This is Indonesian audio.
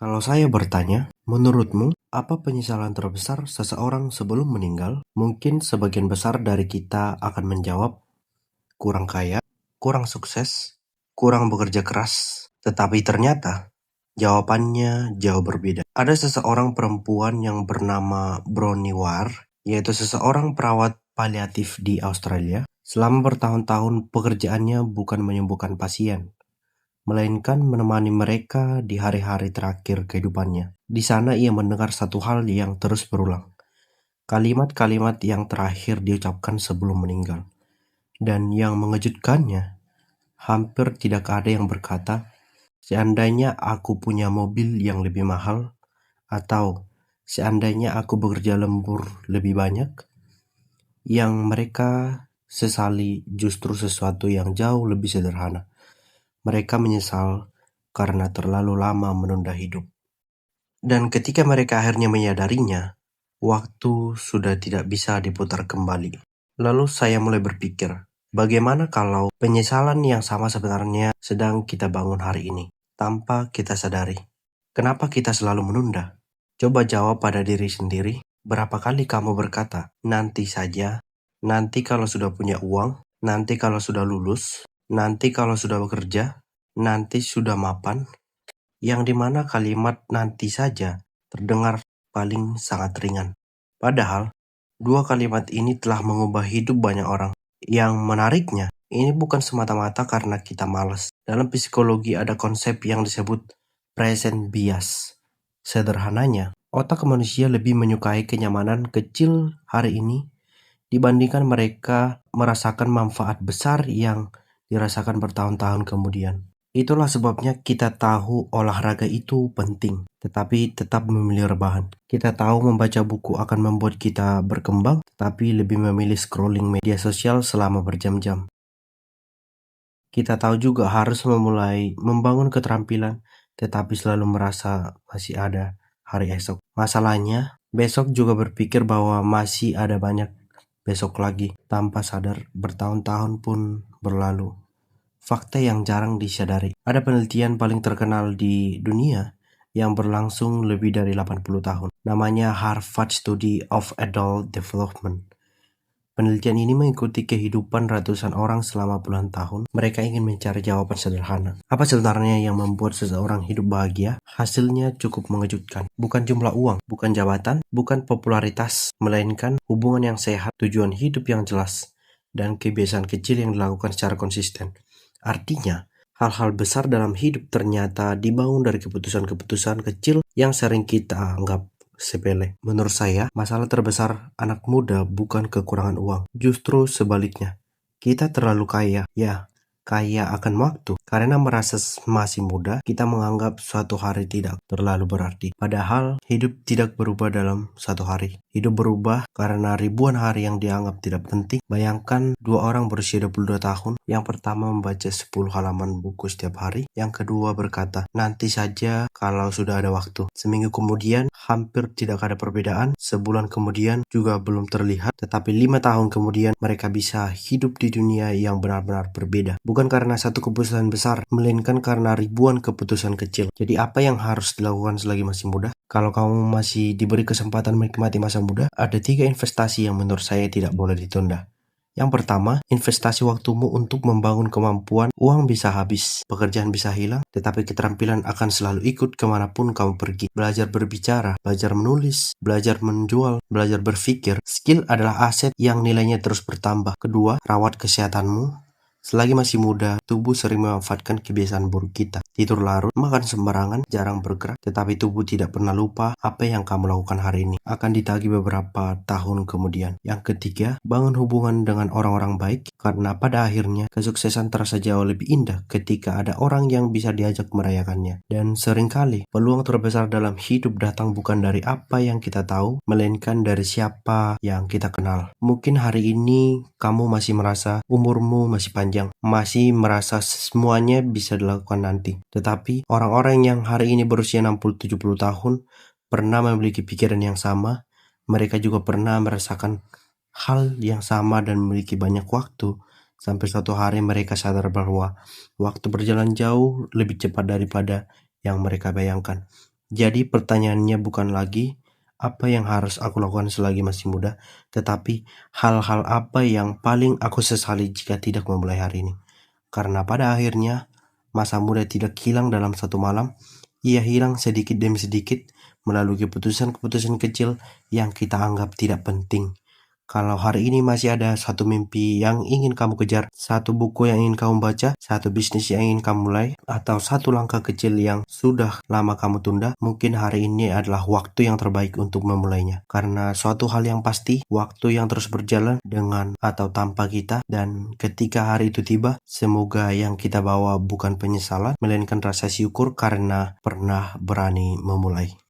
Kalau saya bertanya, menurutmu apa penyesalan terbesar seseorang sebelum meninggal? Mungkin sebagian besar dari kita akan menjawab kurang kaya, kurang sukses, kurang bekerja keras. Tetapi ternyata jawabannya jauh berbeda. Ada seseorang perempuan yang bernama Bronnie Ware, yaitu seseorang perawat paliatif di Australia. Selama bertahun-tahun pekerjaannya bukan menyembuhkan pasien, melainkan menemani mereka di hari-hari terakhir kehidupannya. Di sana ia mendengar satu hal yang terus berulang. Kalimat-kalimat yang terakhir diucapkan sebelum meninggal. Dan yang mengejutkannya, hampir tidak ada yang berkata, seandainya aku punya mobil yang lebih mahal, atau seandainya aku bekerja lembur lebih banyak. Yang mereka sesali justru sesuatu yang jauh lebih sederhana. Mereka menyesal karena terlalu lama menunda hidup. Dan ketika mereka akhirnya menyadarinya, waktu sudah tidak bisa diputar kembali. Lalu saya mulai berpikir, bagaimana kalau penyesalan yang sama sebenarnya sedang kita bangun hari ini, tanpa kita sadari? Kenapa kita selalu menunda? Coba jawab pada diri sendiri, berapa kali kamu berkata, nanti saja, nanti kalau sudah punya uang, nanti kalau sudah lulus, nanti kalau sudah bekerja, nanti sudah mapan, yang dimana kalimat nanti saja terdengar paling sangat ringan. Padahal, dua kalimat ini telah mengubah hidup banyak orang. Yang menariknya, ini bukan semata-mata karena kita malas. Dalam psikologi ada konsep yang disebut present bias. Sederhananya, otak manusia lebih menyukai kenyamanan kecil hari ini dibandingkan mereka merasakan manfaat besar yang dirasakan bertahun-tahun kemudian. Itulah sebabnya kita tahu olahraga itu penting, tetapi tetap memilih rebahan. Kita tahu membaca buku akan membuat kita berkembang, tetapi lebih memilih scrolling media sosial selama berjam-jam. Kita tahu juga harus memulai membangun keterampilan, tetapi selalu merasa masih ada hari esok. Masalahnya, besok juga berpikir bahwa masih ada banyak besok lagi, tanpa sadar bertahun-tahun pun berlalu. Fakta yang jarang disadari. Ada penelitian paling terkenal di dunia yang berlangsung lebih dari 80 tahun. Namanya Harvard Study of Adult Development. Penelitian ini mengikuti kehidupan ratusan orang selama puluhan tahun. Mereka ingin mencari jawaban sederhana. Apa sebenarnya yang membuat seseorang hidup bahagia? Hasilnya cukup mengejutkan. Bukan jumlah uang, bukan jabatan, bukan popularitas, melainkan hubungan yang sehat, tujuan hidup yang jelas, dan kebiasaan kecil yang dilakukan secara konsisten. Artinya, hal-hal besar dalam hidup ternyata dibangun dari keputusan-keputusan kecil yang sering kita anggap sepele. Menurut saya, masalah terbesar anak muda bukan kekurangan uang. Justru sebaliknya, kita terlalu kaya. Ya, kaya akan waktu. Karena merasa masih muda, kita menganggap suatu hari tidak terlalu berarti. Padahal, hidup tidak berubah dalam satu hari. Hidup berubah karena ribuan hari yang dianggap tidak penting. Bayangkan dua orang berusia 22 tahun. Yang pertama membaca 10 halaman buku setiap hari. Yang kedua berkata, nanti saja kalau sudah ada waktu. Seminggu kemudian, hampir tidak ada perbedaan. Sebulan kemudian juga belum terlihat. Tetapi 5 tahun kemudian, mereka bisa hidup di dunia yang benar-benar berbeda. Bukan karena satu keputusan besar, melainkan karena ribuan keputusan kecil. Jadi apa yang harus dilakukan selagi masih muda? Kalau kamu masih diberi kesempatan menikmati masa muda, ada 3 investasi yang menurut saya tidak boleh ditunda. Yang pertama, investasi waktumu untuk membangun kemampuan. Uang bisa habis, pekerjaan bisa hilang, tetapi keterampilan akan selalu ikut kemanapun kamu pergi. Belajar berbicara, belajar menulis, belajar menjual, belajar berpikir. Skill adalah aset yang nilainya terus bertambah. Kedua, rawat kesehatanmu. Selagi masih muda, tubuh sering memanfaatkan kebiasaan buruk kita. Tidur larut, makan sembarangan, jarang bergerak, tetapi tubuh tidak pernah lupa apa yang kamu lakukan hari ini. Akan ditagih beberapa tahun kemudian. Yang ketiga, bangun hubungan dengan orang-orang baik, karena pada akhirnya kesuksesan terasa jauh lebih indah ketika ada orang yang bisa diajak merayakannya. Dan seringkali, peluang terbesar dalam hidup datang bukan dari apa yang kita tahu, melainkan dari siapa yang kita kenal. Mungkin hari ini kamu masih merasa umurmu masih panjang, masih merasa semuanya bisa dilakukan nanti. Tetapi orang-orang yang hari ini berusia 60-70 tahun pernah memiliki pikiran yang sama. Mereka juga pernah merasakan hal yang sama dan memiliki banyak waktu. Sampai suatu hari mereka sadar bahwa waktu berjalan jauh lebih cepat daripada yang mereka bayangkan. Jadi pertanyaannya bukan lagi apa yang harus aku lakukan selagi masih muda, tetapi hal-hal apa yang paling aku sesali jika tidak memulai hari ini. Karena pada akhirnya masa muda tidak hilang dalam satu malam, ia hilang sedikit demi sedikit melalui keputusan-keputusan kecil yang kita anggap tidak penting. Kalau hari ini masih ada satu mimpi yang ingin kamu kejar, satu buku yang ingin kamu baca, satu bisnis yang ingin kamu mulai, atau satu langkah kecil yang sudah lama kamu tunda, mungkin hari ini adalah waktu yang terbaik untuk memulainya. Karena suatu hal yang pasti, waktu yang terus berjalan dengan atau tanpa kita, dan ketika hari itu tiba, semoga yang kita bawa bukan penyesalan, melainkan rasa syukur karena pernah berani memulai.